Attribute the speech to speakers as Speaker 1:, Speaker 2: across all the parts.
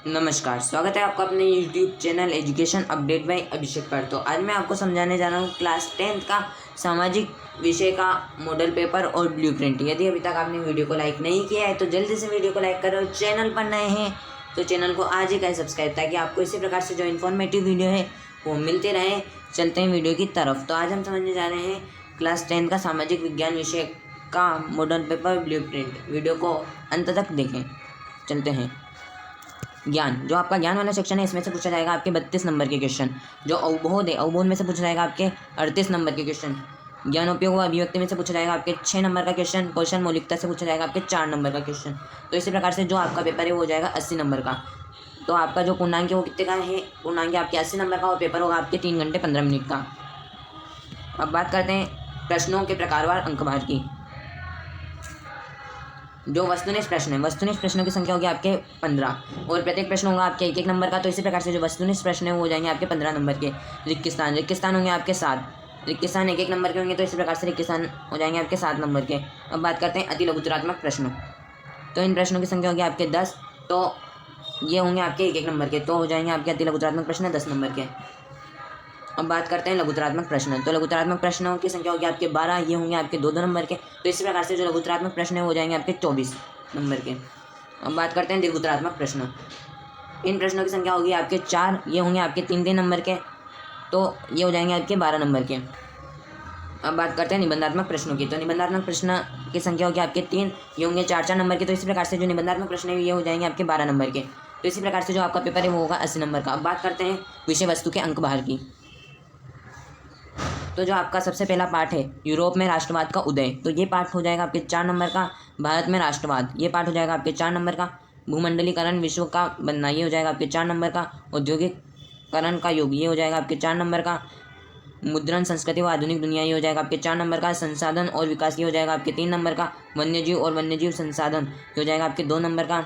Speaker 1: नमस्कार, स्वागत है आपका अपने YouTube channel education update by Abhishek पर। तो आज मैं आपको समझाने जा रहा हूँ क्लास 10th का सामाजिक विषय का मॉडल पेपर और ब्लूप्रिंट। यदि अभी तक आपने वीडियो को लाइक नहीं किया है तो जल्दी से वीडियो को लाइक करो। चैनल पर नए हैं तो चैनल को आज ही करें सब्सक्राइब, ताकि आपको इसी प्रकार से जो इन्फॉर्मेटिव वीडियो है वो मिलते रहे। चलते हैं वीडियो की तरफ। तो आज हम समझने जा रहे हैं क्लास 10 का सामाजिक विज्ञान विषय का मॉडल पेपर ब्लूप्रिंट। वीडियो को अंत तक देखें। चलते हैं। ज्ञान, जो आपका ज्ञान वाला सेक्शन है, इसमें से पूछा जाएगा आपके 32 नंबर के क्वेश्चन। जो अवबोध है, अवबोध में से पूछा जाएगा आपके 38 नंबर के क्वेश्चन। ज्ञानोपयोग व अभिव्यक्ति में से पूछा जाएगा आपके 6 नंबर का क्वेश्चन। क्वेश्चन मौलिकता से पूछा जाएगा आपके 4 नंबर का क्वेश्चन। तो इसी प्रकार से जो आपका पेपर है वो हो जाएगा 80 नंबर का। तो आपका जो पूर्णांक है वो कितने का है? पूर्णांक आपके 80 नंबर का और पेपर होगा आपके 3 घंटे 15 मिनट का। अब बात करते हैं प्रश्नों के प्रकारवार अंकभार की। जो वस्तुनिष्ठ प्रश्न है, वस्तुनिष्ठ प्रश्नों की संख्या होगी आपके 15 और प्रत्येक प्रश्न होगा आपके 1-1 नंबर का। तो इसी प्रकार से जो वस्तुनिष्ठ प्रश्न है वो हो जाएंगे आपके 15 नंबर के। रिक्तस्थान होंगे आपके 7। रिक्तस्थान 1-1 नंबर के होंगे, तो इसी प्रकार से रिक्तस्थान हो जाएंगे आपके 7 नंबर के। अब बात करते हैं अति लघुतरात्मक प्रश्न। तो इन प्रश्नों की संख्या होगी आपके 10। तो ये होंगे आपके 1-1 नंबर के, तो हो जाएंगे आपके अति लघुतरात्मक प्रश्न 10 नंबर के। अब बात करते हैं लघुतरात्मक प्रश्न। तो लघुतरात्मक प्रश्नों की संख्या होगी आपके 12। ये होंगे आपके 2-2 नंबर के। तो इसी प्रकार से जो लघुतरात्मक प्रश्न है हो जाएंगे आपके 24 नंबर के। अब बात करते हैं दीर्घोत्तरात्मक प्रश्न। इन प्रश्नों की संख्या होगी आपके 4। ये होंगे आपके 3-3 नंबर के, तो ये हो जाएंगे आपके 12 नंबर के। अब बात करते हैं निबंधात्मक प्रश्नों की। तो निबंधात्मक प्रश्न की संख्या होगी आपके 3। ये होंगे 4-4 नंबर के। तो इसी प्रकार से जो निबंधात्मक प्रश्न है ये हो जाएंगे आपके 12 नंबर के। तो इसी प्रकार से जो आपका पेपर है वो होगा 80 नंबर का। अब बात करते हैं विषय वस्तु के अंक बाहर की। तो जो आपका सबसे पहला पार्ट है यूरोप में राष्ट्रवाद का उदय, तो ये पार्ट हो जाएगा आपके 4 नंबर का। भारत में राष्ट्रवाद, ये पार्ट हो जाएगा आपके 4 नंबर का। भूमंडलीकरण विश्व का बनना, ये हो जाएगा आपके 4 नंबर का। औद्योगिकरण का युग, ये हो जाएगा आपके 4 नंबर का। मुद्रण संस्कृति व आधुनिक दुनिया, ये हो जाएगा आपके 4 नंबर का। संसाधन और विकास, ये हो जाएगा आपके 3 नंबर का। वन्यजीव और वन्यजीव संसाधन, ये हो जाएगा आपके 2 नंबर का।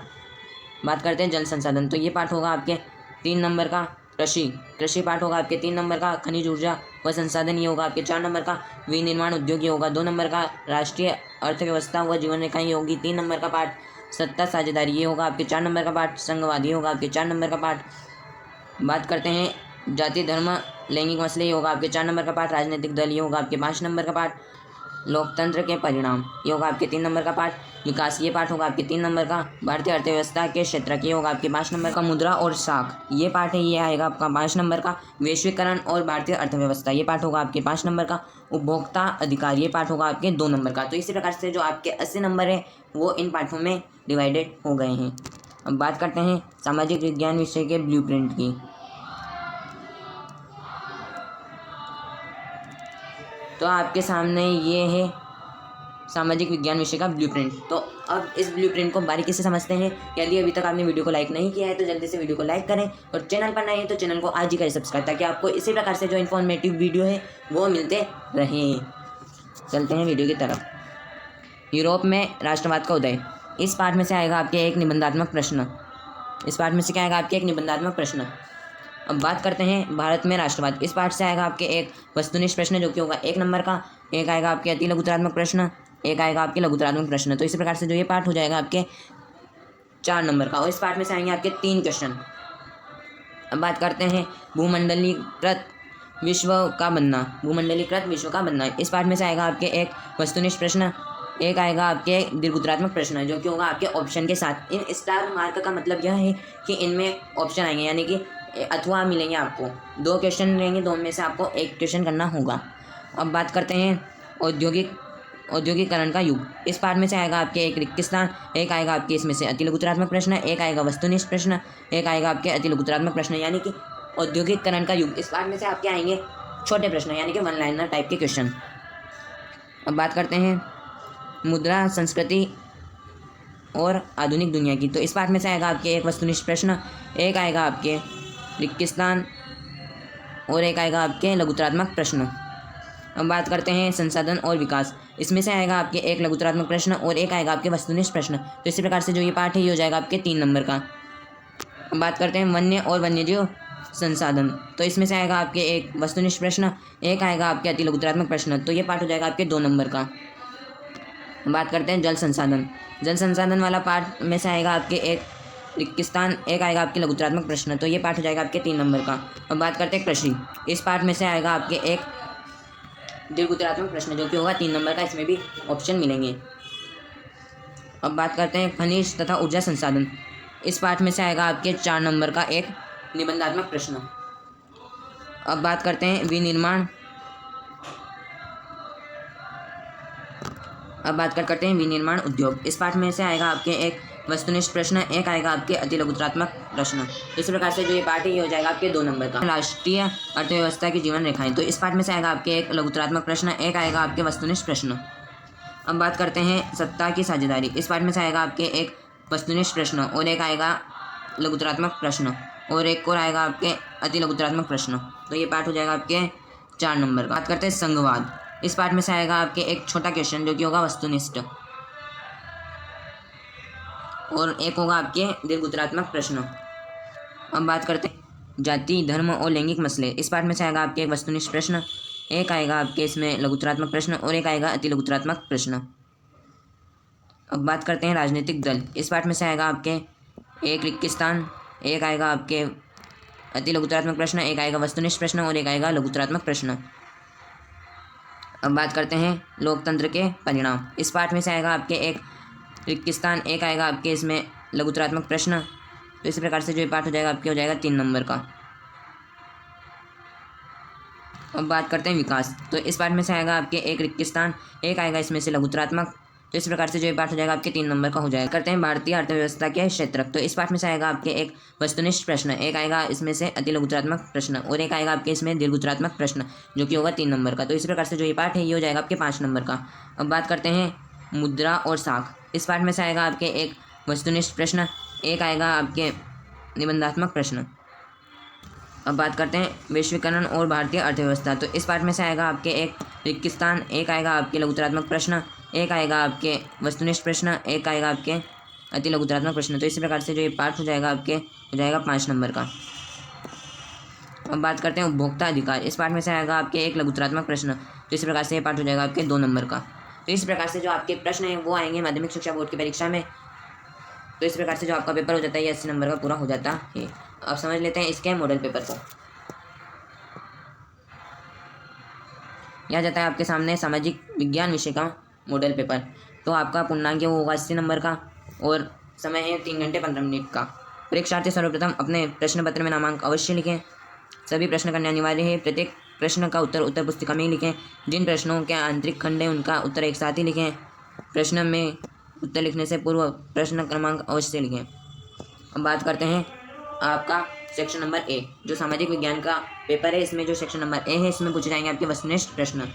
Speaker 1: बात करते हैं जल संसाधन, तो ये पार्ट होगा आपके 3 नंबर का। कृषि पार्ट होगा आपके 3 नंबर का। खनिज ऊर्जा व संसाधन, ये होगा आपके 4 नंबर का। विनिर्माण उद्योग, ये होगा 2 नंबर का। राष्ट्रीय अर्थव्यवस्था व जीवन रेखाएं, ये होगी 3 नंबर का पार्ट। सत्ता साझेदारी, ये होगा आपके 4 नंबर का पार्ट। संघवाद, ये होगा आपके 4 नंबर का पार्ट। बात करते हैं जाति धर्म लैंगिक मसले, ये होगा आपके 4 नंबर का पार्ट। राजनीतिक दल, ये होगा आपके 5 नंबर का पार्ट। लोकतंत्र के परिणाम, ये होगा आपके 3 नंबर का पार्ट। विकास, ये पार्ट होगा आपके 3 नंबर का। भारतीय अर्थव्यवस्था के क्षेत्र, ये होगा आपके 5 नंबर का। मुद्रा और साख, ये पार्ट है, ये आएगा आपका 5 नंबर का। वैश्वीकरण और भारतीय अर्थव्यवस्था, ये पार्ट होगा आपके 5 नंबर का। उपभोक्ता अधिकार, ये पार्ट होगा आपके 2 नंबर का। तो इसी प्रकार से जो आपके 80 नंबर है वो इन पार्टों में डिवाइडेड हो गए हैं। अब बात करते हैं सामाजिक विज्ञान विषय के ब्लूप्रिंट की। तो आपके सामने ये है सामाजिक विज्ञान विषय का ब्लूप्रिंट। तो अब इस ब्लूप्रिंट को बारीकी से समझते हैं। यदि अभी तक आपने वीडियो को लाइक नहीं किया है तो जल्दी से वीडियो को लाइक करें और चैनल पर नए हैं तो चैनल को आज ही करें सब्सक्राइब, ताकि आपको इसी प्रकार से जो इन्फॉर्मेटिव वीडियो है वो मिलते रहें। चलते हैं वीडियो की तरफ। यूरोप में राष्ट्रवाद का उदय, इस पार्ट में से आएगा आपके एक निबंधात्मक प्रश्न। इस पार्ट में से क्या आएगा आपके एक निबंधात्मक प्रश्न। अब बात करते हैं भारत में राष्ट्रवाद, इस पार्ट से आएगा आपके एक वस्तुनिष्ठ प्रश्न जो कि होगा 1 नंबर का। एक आएगा आपके अति लघुतरात्मक प्रश्न, एक आएगा आपके लघुतरात्मक प्रश्न। तो इसी प्रकार से जो ये पार्ट हो जाएगा आपके 4 नंबर का और इस पार्ट में से आएंगे आपके 3 क्वेश्चन। अब बात करते हैं भूमंडलीकृत विश्व का बनना, भूमंडलीकृत विश्व का बनना, इस पार्ट में से आएगा आपके एक वस्तुनिष्ठ प्रश्न, एक आएगा आपके दीर्घोत्तरात्मक प्रश्न जो कि होगा आपके ऑप्शन के साथ। इन स्टार मार्क का मतलब यह है कि इनमें ऑप्शन आएंगे, यानी कि अथवा मिलेंगे आपको। 2 क्वेश्चन रहेंगे, 2 में से आपको 1 क्वेश्चन करना होगा। अब बात करते हैं औद्योगिकरण का युग, इस पार्ट में से आएगा आपके एक रिक्तस्थान, एक आएगा आपके इसमें से अति लघुतरात्मक प्रश्न, एक आएगा वस्तुनिष्ठ प्रश्न, एक आएगा आपके अति लघुतरात्मक प्रश्न, यानी कि औद्योगिकरण का युग। इस पार्ट में से आपके आएंगे छोटे प्रश्न, यानी कि 1 लाइनर टाइप के क्वेश्चन। अब बात करते हैं मुद्रा संस्कृति और आधुनिक दुनिया की, तो इस पार्ट में से आएगा आपके एक वस्तुनिष्ठ प्रश्न, एक आएगा आपके रिक्तस्थान और एक आएगा आपके लघुतरात्मक प्रश्न। अब बात करते हैं संसाधन और विकास, इसमें से आएगा आपके एक लघुतरात्मक प्रश्न और एक आएगा आपके वस्तुनिष्ठ प्रश्न। तो इसी प्रकार से जो ये पार्ट है ये हो जाएगा आपके 3 नंबर का। अब बात करते हैं वन्य और वन्यजीव संसाधन, तो इसमें से आएगा आपके एक वस्तुनिष्ठ प्रश्न, एक आएगा आपके अति लघुतरात्मक प्रश्न। तो ये पार्ट हो जाएगा आपके 2 नंबर का। बात करते हैं जल संसाधन, जल संसाधन वाला पार्ट में से आएगा आपके एक रिक्तिस्तान एक आएगा आपके लघुत्तरात्मक प्रश्न, तो ये पाठ हो जाएगा आपके 3 नंबर का। अब बात करते हैं कृषि। इस पाठ में से आएगा आपके एक दीर्घोत्तरात्मक प्रश्न जो कि होगा 3 नंबर का, इसमें भी ऑप्शन मिलेंगे। अब बात करते हैं खनिज तथा ऊर्जा संसाधन। इस पाठ में से आएगा आपके 4 नंबर का एक निबंधात्मक प्रश्न। अब बात करते हैं विनिर्माण। अब बात करते हैं विनिर्माण उद्योग। इस पाठ में से आएगा आपके एक वस्तुनिष्ठ प्रश्न, एक आएगा आपके अति लघुत्तरात्मक प्रश्न। इस प्रकार से जो ये पाठ है ये हो जाएगा आपके 2 नंबर का। राष्ट्रीय अर्थव्यवस्था की जीवन रेखाएं, तो इस पाठ में से आएगा आपके एक लघुत्तरात्मक प्रश्न, एक आएगा आपके वस्तुनिष्ठ प्रश्न। अब बात करते हैं सत्ता की साझेदारी। इस पाठ में से आएगा आपके एक वस्तुनिष्ठ प्रश्न और एक आएगा लघुत्तरात्मक प्रश्न और एक और आएगा आपके अति लघुत्तरात्मक प्रश्न। तो ये पाठ हो जाएगा आपके 4 नंबर का। बात करते हैं संघवाद। इस पाठ में से आएगा आपके एक छोटा क्वेश्चन जो कि होगा वस्तुनिष्ठ और एक होगा आपके दीर्घोत्तरात्मक प्रश्न। अब बात करते हैं जाति, धर्म और लैंगिक मसले। इस पाठ में से आएगा आपके एक वस्तुनिष्ठ प्रश्न, एक आएगा आपके इसमें लघुत्तरात्मक प्रश्न और एक आएगा अति लघुत्तरात्मक प्रश्न। अब बात करते हैं राजनीतिक दल। इस पाठ में से आएगा आपके एक रिक्तिस्तान, एक आएगा आपके अति लघुत्तरात्मक प्रश्न, एक आएगा वस्तुनिष्ठ प्रश्न और एक आएगा लघुत्तरात्मक प्रश्न। अब बात करते हैं लोकतंत्र के परिणाम। इस पाठ में से आएगा आपके एक रिक्तिस्तान, एक आएगा आपके इसमें लघुत्तरात्मक प्रश्न। तो इसी प्रकार से जो ये पाठ हो जाएगा आपके हो जाएगा 3 नंबर का। अब बात करते हैं विकास। तो इस पाठ में से आएगा आपके एक रिक्तिस्तान, एक आएगा इसमें से लघुत्तरात्मक। तो इस प्रकार से जो ये पाठ हो जाएगा आपके 3 नंबर का हो जाएगा। करते हैं भारतीय अर्थव्यवस्था के क्षेत्रक। तो इस पाठ में से आएगा आपके एक वस्तुनिष्ठ प्रश्न, एक आएगा इसमें से अति लघुत्तरात्मक प्रश्न और एक आएगा आपके इसमें दीर्घोत्तरात्मक प्रश्न जो कि होगा 3 नंबर का। तो इस प्रकार से जो ये पाठ है ये हो जाएगा आपके 5 नंबर का। अब बात करते हैं मुद्रा और साख। इस पाठ में से आएगा आपके एक वस्तुनिष्ठ प्रश्न, एक आएगा आपके निबंधात्मक प्रश्न। अब बात करते हैं वैश्वीकरण और भारतीय अर्थव्यवस्था। तो इस पाठ में से आएगा आपके एक रिक्तिस्तान, एक आएगा आपके लघुत्तरात्मक प्रश्न, एक आएगा आपके वस्तुनिष्ठ प्रश्न, एक आएगा आपके अति लघुत्तरात्मक प्रश्न। तो इसी प्रकार से जो ये पाठ हो जाएगा आपके हो जाएगा 5 नंबर का। अब बात करते हैं उपभोक्ता अधिकार। इस पाठ में से आएगा आपके एक लघुत्तरात्मक प्रश्न। तो इस प्रकार से ये पाठ हो जाएगा आपके 2 नंबर का। तो इस प्रकार से जो आपके प्रश्न हैं वो आएंगे माध्यमिक शिक्षा बोर्ड की परीक्षा में। तो इस प्रकार से जो आपका पेपर हो जाता है ये 80 नंबर का पूरा हो जाता है। अब समझ लेते हैं इसके मॉडल पेपर को। यह जाता है आपके सामने सामाजिक विज्ञान विषय का मॉडल पेपर। तो आपका पूर्णांक वो होगा 80 नंबर का और समय है 3 घंटे 15 मिनट का। परीक्षार्थी सर्वप्रथम अपने प्रश्न पत्र में नामांक अवश्य लिखें। सभी प्रश्न करने अनिवार्य है। प्रत्येक प्रश्न का उत्तर पुस्तिका में ही लिखें। जिन प्रश्नों के आंतरिक खंड है उनका उत्तर एक साथ ही लिखें। प्रश्न में उत्तर लिखने से पूर्व प्रश्न क्रमांक अवश्य लिखें। अब बात करते हैं आपका सेक्शन नंबर ए जो सामाजिक विज्ञान का पेपर है। इसमें जो सेक्शन नंबर ए है इसमें पूछे जाएंगे आपके वस्तुनिष्ठ प्रश्न।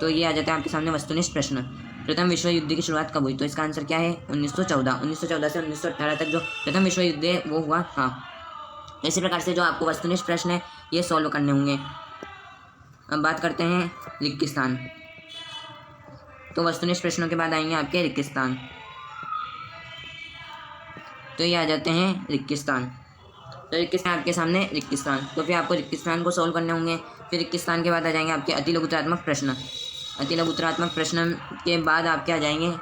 Speaker 1: तो ये आ जाता है आपके सामने वस्तुनिष्ठ प्रश्न। प्रथम विश्व युद्ध की शुरुआत कब हुई? तो इसका आंसर क्या है 1914। 1914 से 1918 तक जो प्रथम विश्व युद्ध है वो हुआ था। इसी प्रकार से जो आपको वस्तुनिष्ठ प्रश्न है ये सॉल्व करने होंगे। अब बात करते हैं रिक्तिस्तान। तो वस्तुनिष्ठ प्रश्नों के बाद आएंगे आपके रिक्तिस्तान। तो ये आ जाते हैं रिक्तिस्तान। तो रिक्तिस्तान आपके सामने रिक्तिस्तान। तो फिर आपको रिक्तिस्तान को सॉल्व करने होंगे। फिर रिक्तिस्तान के बाद आ जाएंगे आपके अति लघुत्तरात्मक प्रश्न। अति लघुत्तरात्मक प्रश्न के बाद आपके आ जाएंगे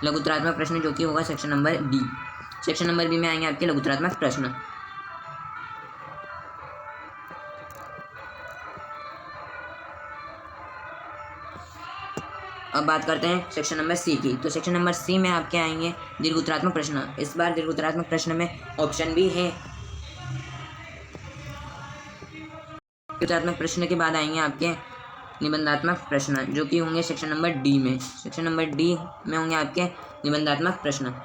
Speaker 1: लघुत्तरात्मक प्रश्न जो कि होगा section number B. Section number B में आएंगे आपके लघुत्तरात्मक प्रश्न। अब बात करते हैं सेक्शन नंबर सी की। तो सेक्शन नंबर सी में आपके आएंगे दीर्घोत्तरात्मक प्रश्न। इस बार दीर्घोत्तरात्मक प्रश्न में ऑप्शन भी है। दीर्घोत्तरात्मक प्रश्न के बाद आएंगे आपके निबंधात्मक प्रश्न जो कि होंगे सेक्शन नंबर डी में। सेक्शन नंबर डी में होंगे आपके निबंधात्मक प्रश्न।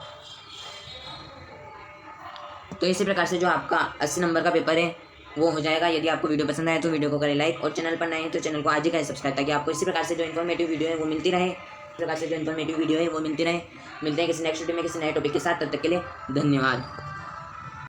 Speaker 1: तो इसी प्रकार से जो आपका 80 नंबर का पेपर है वो हो जाएगा। यदि आपको वीडियो पसंद आए तो वीडियो को करें लाइक और चैनल पर नए हैं तो चैनल को आज ही करें सब्सक्राइब ताकि आपको इसी प्रकार से जो इन्फॉर्मेटिव वीडियो है वो मिलती रहे। इस प्रकार से जो इन्फॉर्मेटिव वीडियो है वो मिलती रहे। मिलते हैं किसी नेक्स्ट वीडियो में किसी नए टॉपिक के साथ। तब तक के लिए धन्यवाद।